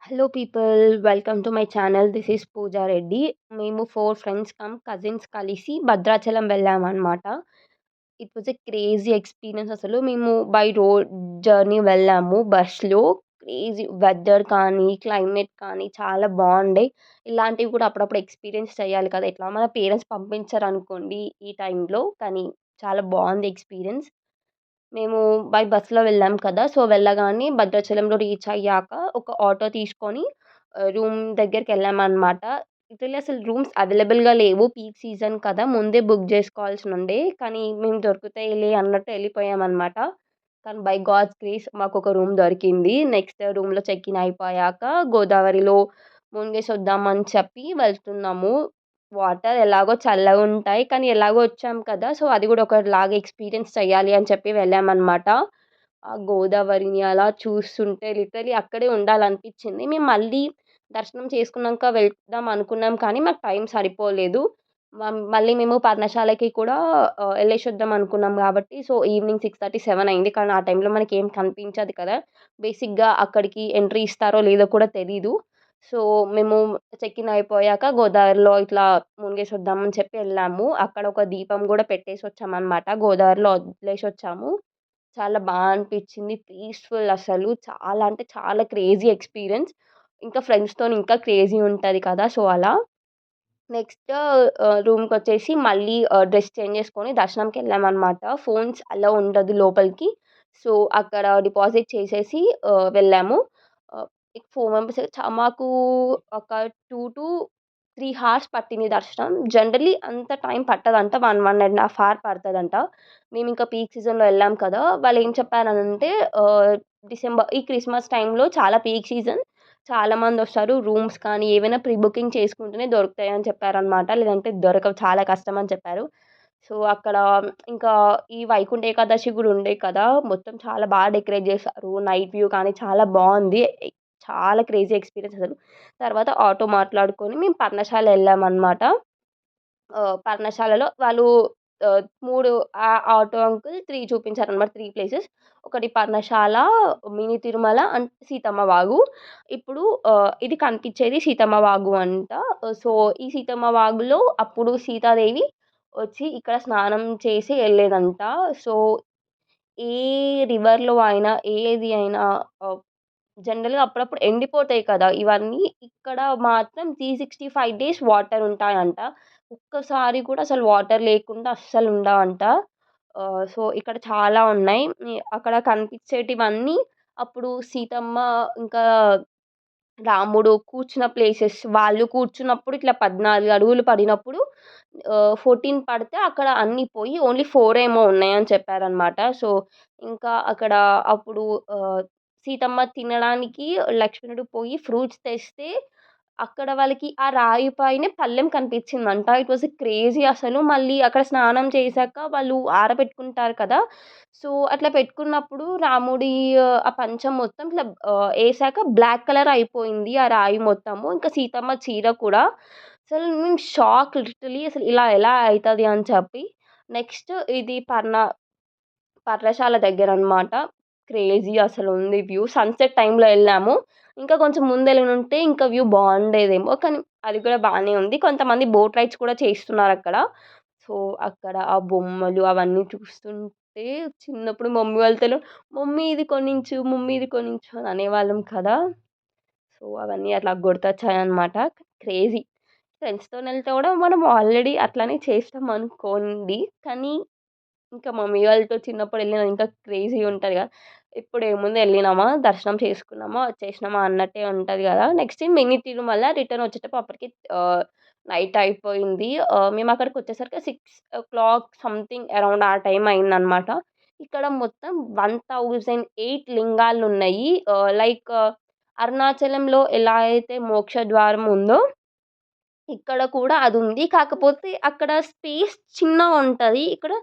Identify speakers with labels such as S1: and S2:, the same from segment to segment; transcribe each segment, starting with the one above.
S1: Hello people, welcome to my channel. This is Pooja Reddy. మేము 4 friends cousins కలిసి భద్రాచలం వెళ్ళామనమాట. It was a crazy experience అసలు. మేము బై రోడ్ జర్నీ వెళ్ళాము బస్‌లో. క్రేజీ వెదర్ కానీ, క్లైమేట్ కానీ చాలా బావుండే. ఇలాంటివి కూడా అప్పుడప్పుడు ఎక్స్‌పీరియన్స్ చేయాలి కదా! ఎట్లా మన పేరెంట్స్ పంపించరనుకోండి ఈ టైంలో. కానీ చాలా బావుంది ఎక్స్‌పీరియన్స్. మేము బై బస్‌లో వెళ్ళాం కదా! సో, వెళ్ళగానే భద్రాచలంలో రీచ్ అయ్యాక ఒక ఆటో తీసుకొని రూమ్ దగ్గరికెళ్ళామనమాట. లిటరల్లీ అసలు రూమ్స్ అవైలబుల్‌గా లేవు. పీక్ సీజన్ కదా! ముందే బుక్ జేసుకోవాల్సునుండే. కానీ మేము దొరుకుతాయిలే అన్నట్టు ఎళ్ళిపోయామనమాట. కానీ బై గాడ్స్ గ్రేస్ మాకొక రూమ్ దొరికింది. నెక్స్ట్ రూమ్‌లో చెక్ ఇన్ అయిపోయాక గోదావరిలో మునిగేసొద్దామని చెప్పి వెళ్తున్నాము. వాటర్ ఎలాగో చల్లగుంటాయి. కానీ ఎలాగో వచ్చాం కదా! సో, అది గూడా ఒకలాగా ఎక్స్‌పీరియన్స్ చేయాలి అని చెప్పి వెళ్ళామనమాట. ఆ గోదావరిని అలా చూస్తుంటే లిటరల్లీ అక్కడే ఉండాలనిపిచ్చింది. మేము మళ్ళీ దర్శనం చేసుకున్నాక వెళ్దాం అనుకున్నాం కానీ మాకు టైం సరిపోలేదు. మళ్ళీ మేము పర్ణశాలకి కూడా ఎళ్ళేసొద్దాం అనుకున్నాం గాబట్టి సో, ఈవినింగ్ 6:30, 7 అయింది. కానీ ఆ టైంలో మనకేం కనిపించదు కదా! బేసిక్‌గా అక్కడికి ఎంట్రీ ఇస్తారో లేదో కూడా తెలీదు. సో, మేము చెక్ ఇన్ అయిపోయాక గోదావరిలో ఇట్లా మునిగేసొద్దామని చెప్పి ఎళ్ళాము. అక్కడ ఒక దీపం గూడా పెట్టేసొచ్చామనమాట. గోదావరిలో వదిలేసొచ్చాము. చాలా అనిపిచ్చింది. పీస్‌ఫుల్ అసలు. చాలా అంటే చాలా క్రేజీ ఎక్స్‌పీరియన్స్. ఇంకా ఫ్రెండ్స్‌తోని ఇంకా క్రేజీ ఉంటది కదా! సో, అలా. నెక్స్ట్ రూమ్‌కొచ్చేసి మళ్ళీ డ్రెస్ చేంజ్ చేసుకొని దర్శనంకెళ్ళామనమాట. ఫోన్స్ అలో ఉండదు లోపలికి. సో, అక్కడ డిపాజిట్ చేసేసి వెళ్ళాము. ఆహ్, 4 మెంబర్స్ మాకు ఒక 2-3 హార్స్ పట్టింది దర్శనం. జనరల్లీ అంత టైం పట్టదంట. 1 హార్ పడతదంట. మేమింకా పీక్ సీజన్‌లో ఎళ్ళాం కదా! వాళ్ళేం చెప్పారనంటే ఈ క్రిస్మస్ టైంలో చాలా పీక్ సీజన్. చాలామందొస్తారు. రూమ్స్ కానీ, ఏవైనా ప్రీ బుకింగ్ చేసుకుంటేనే దొరుకుతాయని చెప్పారనమాట. లేదంటే దొరకవు, చాలా కష్టమని చెప్పారు. సో, అక్కడ ఇంకా ఈ వైకుంఠ ఏకాదశి గూడా ఉండే కదా! మొత్తం చాలా డెకరేట్ చేశారు. నైట్ వ్యూ కానీ చాలా బావుంది. చాలా క్రేజీ ఎక్స్‌పీరియన్స్ అసలు. తర్వాత ఆటో మాట్లాడుకొని మేము పర్ణశాల ఎళ్ళామనమాట. పర్ణశాలలో వాళ్ళు 3 ఆటో అంకుల్ 3 చూపించారనమాట. 3 ప్లేసెస్. ఒకటి పర్ణశాల, మినీ తిరుమల అండ్ సీతమ్మ వాగు. ఇప్పుడు ఇది కనిపిచ్చేది సీతమ్మ వాగు అంట. సో, ఈ సీతమ్మ వాగులో అప్పుడు సీతాదేవి వచ్చి ఇక్కడ స్నానం చేసి ఎళ్ళేదంట. సో, ఏ రివర్‌లో అయినా, ఏది అయినా ఆహ్, జనరల్‌గా అప్పుడప్పుడు ఎండిపోతాయి కదా! ఇవన్నీ ఇక్కడ మాత్రం 365 డేస్ వాటర్ ఉంటాయంట. ఒక్కసారి కూడా అసలు వాటర్ లేకుండా అస్సలు ఉండవంట. సో, ఇక్కడ చాలా ఉన్నాయి. అక్కడ కనిపించేటివన్నీ అప్పుడు సీతమ్మ ఇంకా రాముడు కూర్చున్న ప్లేసెస్. వాళ్ళు కూర్చున్నప్పుడు ఇట్లా 14 అడుగులు పడినప్పుడు 14 పడితే అక్కడ అన్నీ పోయి ఓన్లీ 4 ఏమో ఉన్నాయని చెప్పారనమాట. సో, ఇంకా అక్కడ అప్పుడు సీతమ్మ తినడానికి లక్ష్మణుడు పోయి ఫ్రూట్స్ తెస్తే అక్కడ వాళ్ళకి ఆ రాయి పైనే పళ్ళెం కనిపించిందంట. ఇట్ వాస్ క్రేజీ అసలు. మళ్ళీ అక్కడ స్నానం చేశాక వాళ్ళు ఆరబెట్టుకుంటారు కదా! సో, అట్లా పెట్టుకున్నప్పుడు రాముడి ఆ పంచ మొత్తం ఇట్లా ఏసాక బ్లాక్ కలర్ అయిపోయింది ఆ రాయి మొత్తము. ఇంకా సీతమ్మ చీర కూడా. అసలు మేము షాక్ లిటరల్లీ అసలు ఇలా ఎలా అయితది అని చెప్పి. నెక్స్ట్ ఇది పర్ణశాల దగ్గరనమాట. క్రేజీ అసలుంది వ్యూ. సన్‌సెట్ టైమ్‌లో ఎళ్ళాము. ఇంకా కొంచెం ముందెళ్ళుంటే ఇంకా వ్యూ బావుండేదేమో. కానీ అది కూడా బానే ఉంది. కొంతమంది బోట్ రైడ్స్ కూడా చేస్తున్నారక్కడ. సో, అక్కడ ఆ బొమ్మలు అవన్నీ చూస్తుంటే చిన్నప్పుడు మమ్మీ వాళ్ళతో మమ్మీ ఇది కొనించు, మమ్మీ ఇది కొనించు అని అనేవాళ్ళం కదా! సో, అవన్నీ అట్లా గుర్తొచ్చాయన్నమాట. క్రేజీ. ఫ్రెండ్స్‌తోనెళ్తే కూడా మనం ఆల్రెడీ అట్లనే చేస్తామనుకోండి. కానీ ఇంకా మమ్మీ వాళ్ళతో చిన్నప్పుడు ఎళ్ళిన ఇంకా క్రేజీగా ఉంటది కదా! ఇప్పుడేముంది ఎళ్ళినామా, దర్శనం చేసుకున్నామా, వచ్చేసినామా అన్నట్టే ఉంటది గదా! నెక్స్ట్ మినీ తిరుమల రిటర్న్ వచ్చేటప్పుడు అప్పటికి నైట్ అయిపోయింది. మేమక్కడికొచ్చేసరికి 6:00 సంథింగ్ అరౌండ్ ఆ టైం అయిందనమాట. ఇక్కడ మొత్తం 1008 లింగాలున్నాయి. లైక్ అరుణాచలంలో ఎలా అయితే మోక్ష ద్వారం ఉందో ఇక్కడ కూడా అదుంది. కాకపోతే అక్కడ స్పేస్ చిన్నగుంటది. ఇక్కడ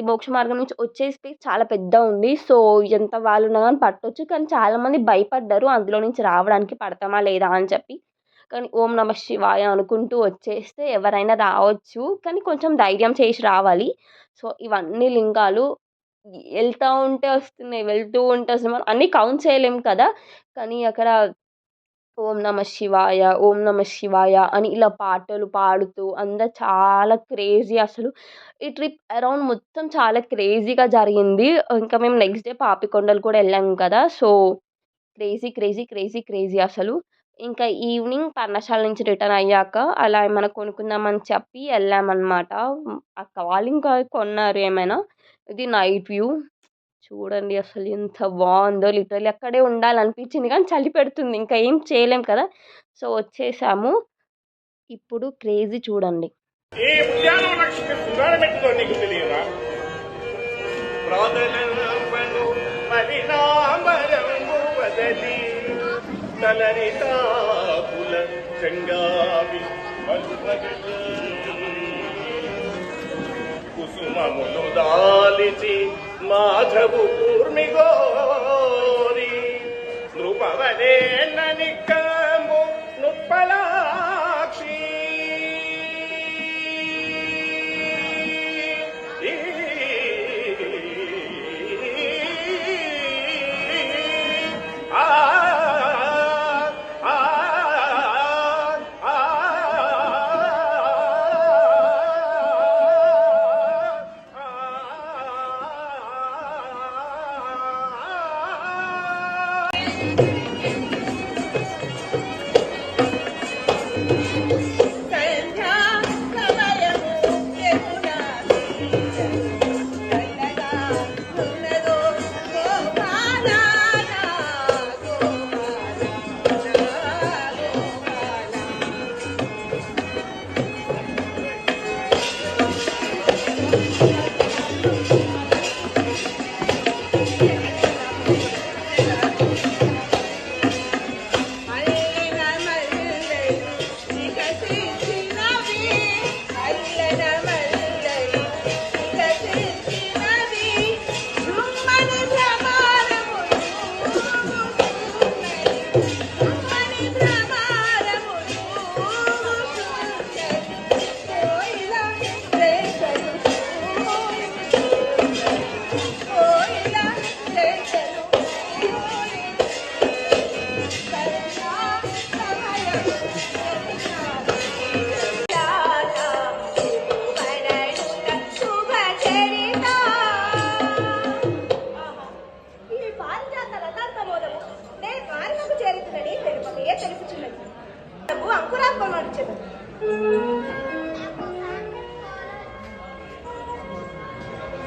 S1: మోక్ష మార్గం నుంచి వచ్చే స్పేస్ చాలా పెద్దగుంది. సో, ఎంత వాళ్ళున్నా గాని పట్టొచ్చు. కానీ చాలామంది భయపడ్డారు అందులో నుంచి రావడానికి పడతామా లేదా అని చెప్పి. కానీ ఓం నమః శివాయ అనుకుంటూ వచ్చేస్తే ఎవరైనా రావచ్చు. కానీ కొంచెం ధైర్యం చేసి రావాలి. సో, ఇవన్నీ లింగాలు ఎళ్తా ఉంటే వస్తున్నాయి. వెళ్తూ ఉంటే అసలు మనం అన్నీ కౌంట్ చేయలేం కదా! కానీ అక్కడ ఓం నమ శివాయ, ఓం నమ శివాయ అని ఇలా పాటలు పాడుతూ అందరు చాలా క్రేజీ అసలు. ఈ ట్రిప్ అరౌండ్ మొత్తం చాలా క్రేజీగా జరిగింది. ఇంకా మేము నెక్స్ట్ డే పాపికొండలు కూడా ఎళ్ళాం కదా! So, crazy, crazy, crazy, crazy అసలు. ఇంకా ఈవినింగ్ పర్ణశాల నుంచి రిటర్న్ అయ్యాక అలా ఏమైనా కొనుక్కుందామని చెప్పి ఎళ్ళామనమాట. అక్క వాళ్ళు ఇంకా కొన్నారు ఏమైనా. ఇది నైట్ వ్యూ. చూడండి అసలు ఎంత బావుందో లిటరల్లీ అక్కడే ఉండాలనిపించింది కానీ చలి పెడుతుంది. ఇంకా ఏం చేయలేం కదా! సో, వచ్చేసాము. ఇప్పుడు క్రేజీ చూడండి.
S2: ఈ ఉద్యానవనక్షత్ర సుధారమెట్టుదో నీకు తెలియదా? ప్రాతలంబను పరిణామరంబు వదలి తలరితాపుల చెంగావి మధుమగలి కుసుమములు దాలిచి మాధవు కూర్మిగోరి నృపవనే ననికంబు నుప్పలాక్షి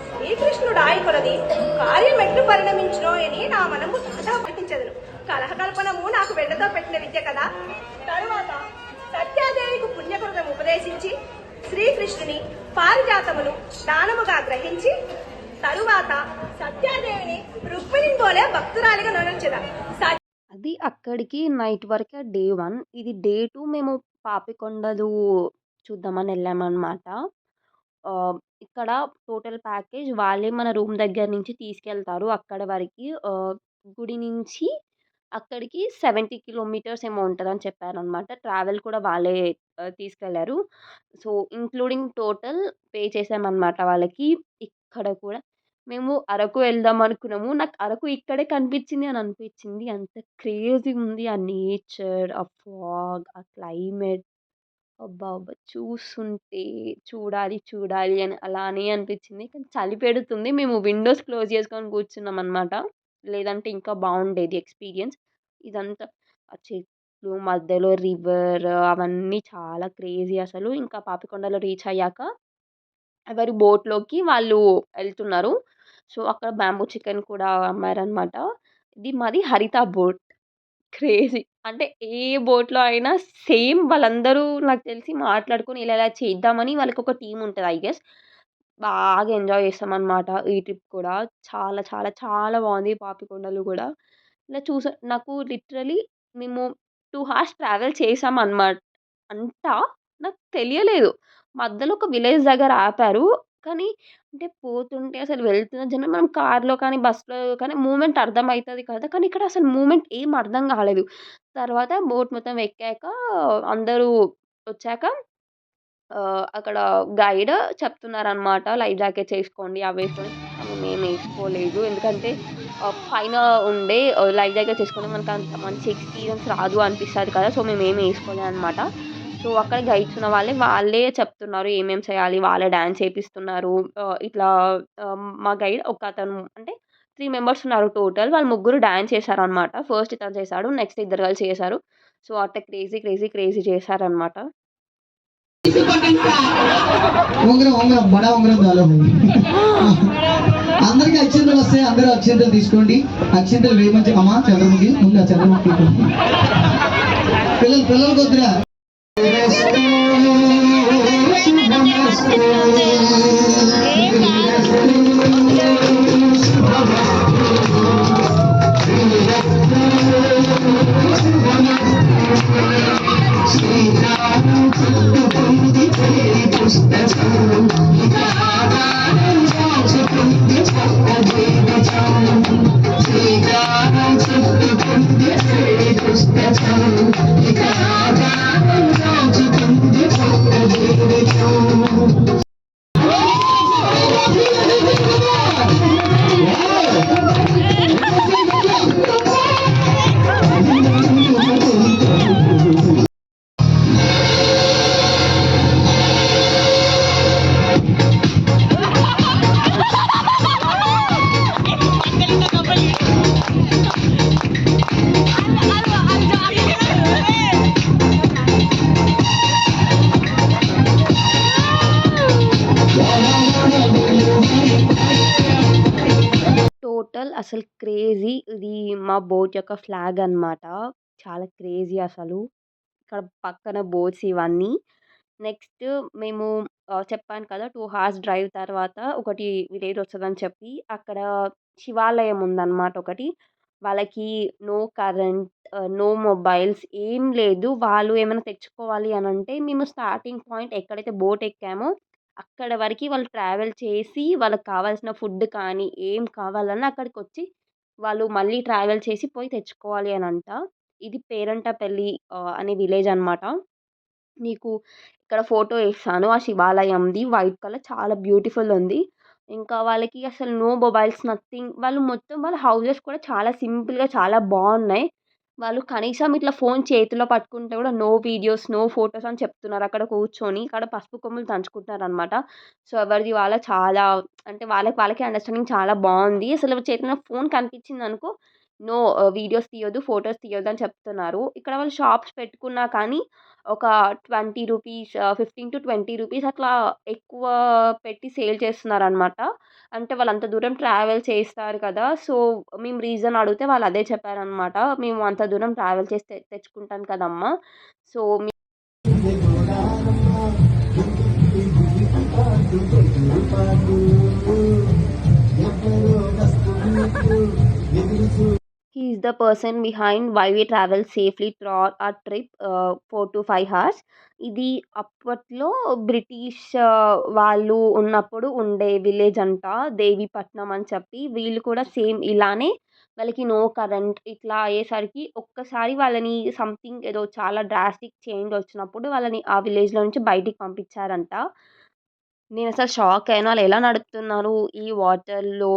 S3: శ్రీకృష్ణుడు ఆయకొలది కార్యమెట్లు పరిణమించునో అని నా మనము అనిపించదును. కలహకల్పనము నాకు వెన్నతో పెట్టిన విద్య కదా. తరువాత సత్యాదేవికి పుణ్యకృతం ఉపదేశించి శ్రీకృష్ణుని పారిజాతమును దానముగా గ్రహించి తరువాత సత్యాదేవిని రుక్మిణిని పోలే భక్తురాలిగా నొనర్చెద.
S1: అది అక్కడికి నైట్ వరకే డే 1. ఇది డే 2 మేము పాపికొండలు చూద్దామని ఎళ్ళామనమాట. ఇక్కడ టోటల్ ప్యాకేజ్ వాళ్ళే మన రూమ్ దగ్గర నుంచి తీసుకెళ్తారు అక్కడ వరకి. గుడి నుంచి అక్కడికి 70 కిలోమీటర్స్ ఏమో ఉంటదని చెప్పారనమాట. ట్రావెల్ కూడా వాళ్ళే తీసుకెళ్లారు. సో, ఇంక్లూడింగ్ టోటల్ పే చేశామనమాట వాళ్ళకి. ఇక్కడ కూడా మేము అరకు వెళ్దాం అనుకున్నాము. నాకు అరకు ఇక్కడే కనిపించింది అని అనిపించింది. అంత క్రేజీగుంది. ఆ నేచర్, ఆ ఫాగ్, ఆ క్లైమేట్. అబ్బా! అబ్బా! చూస్తుంటే చూడాలి, చూడాలి అని అలానే అనిపించింది. కానీ చలి పెడుతుంది. మేము విండోస్ క్లోజ్ చేసుకొని కూర్చున్నామనమాట. లేదంటే ఇంకా బావుండేది ఎక్స్‌పీరియన్స్. ఇదంతా ఆ చెట్లు మధ్యలో రివర్ అవన్నీ చాలా క్రేజీ అసలు. ఇంకా పాపికొండలో రీచ్ అయ్యాక ఎవరి బోట్‌లోకి వాళ్ళు ఎళ్తున్నారు. సో, అక్కడ బ్యాంబూ చికెన్ కూడా అమ్మారనమాట. ఇది మాది హరిత బోట్. క్రేజీ. అంటే ఏ బోట్‌లో అయినా సేమ్ వాళ్ళందరూ నాకు తెలిసి మాట్లాడుకొని ఇలా ఇలా చేద్దామని వాళ్ళకొక టీమ్ ఉంటది ఐ గెస్. బాగా ఎంజాయ్ చేశామనమాట ఈ ట్రిప్ కూడా. చాలా చాలా చాలా బావుంది పాపికొండలు గూడా. ఇలా నాకు లిటరల్లీ మేము 2 హార్స్ ట్రావెల్ చేశామనమాట. అంతా నాకు తెలియలేదు. మధ్యలో ఒక విలేజ్ దగ్గర ఆపారు. కానీ అంటే పోతుంటే అసలు వెళ్తున్న జనం మనం కార్‌లో కానీ, బస్‌లో కానీ మూవ్‌మెంట్ అర్థమైతది కదా! కానీ ఇక్కడ అసలు మూవ్‌మెంట్ ఏం అర్థం కాలేదు. తర్వాత బోట్ మొత్తం ఎక్కాక అందరూ వచ్చాక అక్కడ గైడ్ చెప్తున్నారనమాట. లైఫ్ జాకెట్స్ ఏసుకోండి అవేసుకోండి. కానీ మేము ఏసుకోలేదు. ఎందుకంటే పైన ఉండే లైట్ దగ్గర చేసుకుంటే మనకంత మంచి ఎక్స్‌పీరియన్స్ రాదు అనిపిస్తది కదా! సో, మేమేమి ఏసుకోలేదనమాట. సో, అక్కడ గైడ్స్ ఉన్న వాళ్ళే చెప్తున్నారు ఏమేం చేయాలి. వాళ్ళే డాన్స్ ఏపిస్తున్నారు. ఇట్లా మా గైడ్ ఒకతను అంటే 3 మెంబర్స్ ఉన్నారు టోటల్. వాళ్ళు ముగ్గురు డాన్స్ చేశారనమాట. ఫస్ట్ ఇతను చేశాడు. నెక్స్ట్ ఇద్దరు కలిసి చేశారు. సో, అట్లా క్రేజీ చేశారనమాట.
S4: ఉంగరం ఉంగరం బడా ఉంగరం చాలా అందరికి అక్షింతలు వస్తాయి. అందరూ అక్షింతలు తీసుకోండి. అక్షింతలు వేయమని అమ్మా చంద్రముఖి ముందు ఆ చంద్రముఖి పిల్లలు కొద్దిరా
S1: టోటల్ అసలు క్రేజీ. ఇది మా బోట్ యొక్క ఫ్లాగ్ అనమాట. చాలా క్రేజీ అసలు. ఇక్కడ పక్కన బోట్స్ ఇవన్నీ. నెక్స్ట్ మేము చెప్పాను కదా! 2 హార్స్ డ్రైవ్ తర్వాత ఒకటి విలేజ్ వస్తదని చెప్పి, అక్కడ శివాలయం ఉందనమాట ఒకటి. వాళ్ళకి నో కరెంట్, నో మొబైల్స్ ఏం లేదు. వాళ్ళు ఏమైనా తెచ్చుకోవాలి అనంటే మేము స్టార్టింగ్ పాయింట్ ఎక్కడైతే బోట్ ఎక్కామో అక్కడ వరకి వాళ్ళు ట్రావెల్ చేసి వాళ్ళకి కావాల్సిన ఫుడ్ కానీ, ఏం కావాలన్నా అక్కడికొచ్చి వాళ్ళు మళ్ళీ ట్రావెల్ చేసి పోయి తెచ్చుకోవాలి అనంట. ఇది పేరంటపల్లి అనే విలేజ్ అనమాట. నీకు ఇక్కడ ఫోటో ఏస్తాను. ఆ శివాలయంది వైట్ కలర్ చాలా బ్యూటిఫుల్ ఉంది. ఇంకా వాళ్ళకి అసలు నో మొబైల్స్ నథింగ్. వాళ్ళు మొత్తం వాళ్ళ హౌసెస్ కూడా చాలా సింపుల్‌గా చాలా బావున్నాయి. వాళ్ళు కనీసం ఇట్లా ఫోను చేతిలో పట్టుకుంటే కూడా నో వీడియోస్, నో ఫోటోస్ అని చెప్తున్నారు. అక్కడ కూర్చొని ఇక్కడ పసుపు కొమ్ములు దంచుకుంటున్నారనమాట. సో, ఎవరిది వాళ్ళ చాలా అంటే వాళ్ళకే అండర్‌స్టాండింగ్ చాలా బావుంది. అసలు చేతిలో ఫోను కనిపించిందనుకో నో వీడియోస్ తీయొద్దు, ఫోటోస్ తీయొద్దు అని చెప్తున్నారు. ఇక్కడ వాళ్ళు షాప్స్ పెట్టుకున్నా కానీ ఒక రూ. 20 15-20 అట్లా ఎక్కువ పెట్టి సేల్ చేస్తున్నారనమాట. అంటే వాళ్ళంత దూరం ట్రావెల్ చేస్తారు కదా! సో, మేము రీజన్ అడిగితే వాళ్ళు అదే చెప్పారనమాట. మేము అంత దూరం ట్రావెల్ చేసి తెచ్చుకుంటాం కదమ్మా! So, he is the person behind why we travel safely throughout our trip 4-5 hours. ఇది అప్పట్లో బ్రిటిష్ వాళ్ళు ఉన్నప్పుడు ఉండే విలేజ్ అంట. దేవీపట్నం అని చెప్పి. వీళ్ళు కూడా సేమ్ ఇలానే వాళ్ళకి నో కరెంట్ ఇట్లా అయ్యేసరికి ఒక్కసారి వాళ్ళని సంథింగ్ ఏదో చాలా డ్రాస్టిక్ చేంజ్ వచ్చినప్పుడు వాళ్ళని ఆ విలేజ్‌లో నుంచి బయటికి పంపించారంట. నేనసలు షాక్ అయ్యాను. ఆళ్ళెలా నడుపుతున్నారు ఈ వాటర్‌లో,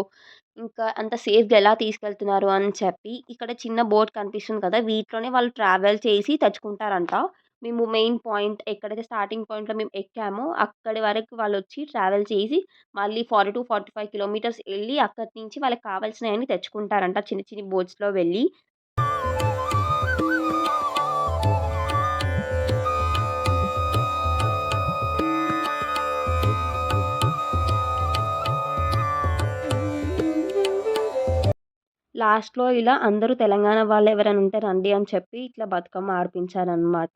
S1: ఇంకా అంత సేఫ్‌గా ఎలా తీసుకెళ్తున్నారు అని చెప్పి. ఇక్కడ చిన్న బోట్ కనిపిస్తుంది కదా! వీటిలోనే వాళ్ళు ట్రావెల్ చేసి తెచ్చుకుంటారంట. మేము మెయిన్ పాయింట్ ఎక్కడైతే స్టార్టింగ్ పాయింట్‌లో మేము ఎక్కామో అక్కడి వరకు వాళ్ళొచ్చి ట్రావెల్ చేసి మళ్ళీ 40-45 కిలోమీటర్స్ ఎళ్లి అక్కడి నుంచి వాళ్ళకి కావాల్సినయన్నీ తెచ్చుకుంటారంట చిన్ని చిన్ని బోట్స్‌లో వెళ్ళి. లాస్ట్‌లో ఇలా అందరూ తెలంగాణ వాళ్ళు ఎవరైనా ఉంటే రండి అని చెప్పి ఇట్లా బతుకమ్మ ఆడిపించారనమాట.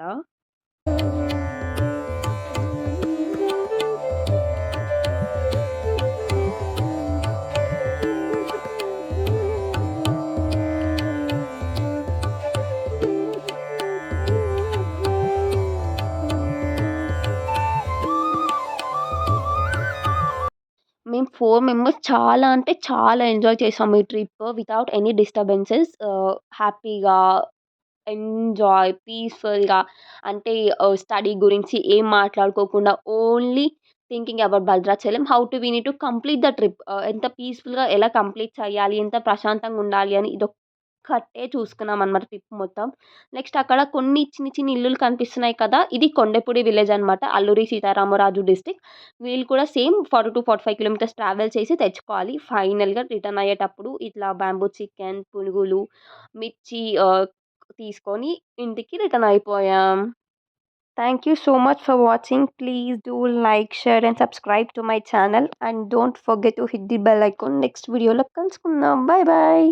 S1: మేము 4 మెంబర్స్ చాలా అంటే చాలా ఎంజాయ్ చేసాం ఈ ట్రిప్ వితౌట్ ఎనీ డిస్టర్బెన్సెస్. హ్యాపీగా ఎంజాయ్ పీస్‌ఫుల్‌గా అంటే స్టడీ గురించి ఏం మాట్లాడుకోకుండా only thinking about Bhadrachalam. How to we need to complete the trip. ఎంత పీస్‌ఫుల్‌గా ఎలా కంప్లీట్ చేయాలి, ఎంత ప్రశాంతంగా ఉండాలి అని ఇదొక్కటే చూసుకున్నామనమాట ట్రిప్ మొత్తం. నెక్స్ట్ అక్కడ కొన్ని చిన్ని చిన్ని ఇల్లులు కనిపిస్తున్నాయి కదా! ఇది కొండపూడి విలేజ్ అనమాట. అల్లూరి సీతారామరాజు డిస్ట్రిక్ట్. వీళ్ళు కూడా సేమ్ 40-45 కిలోమీటర్స్ ట్రావెల్ చేసి తెచ్చుకోవాలి. ఫైనల్‌గా రిటర్న్ అయ్యేటప్పుడు ఇట్లా బ్యాంబూ చికెన్, పునుగులు, మిర్చి తీసుకొని ఇంటికి రిటర్న్ అయిపోయాం. Thank you so much for watching. Please do like, share and subscribe to my channel, and don't forget to hit the bell icon. Next video lo kalusukundam. Bye bye.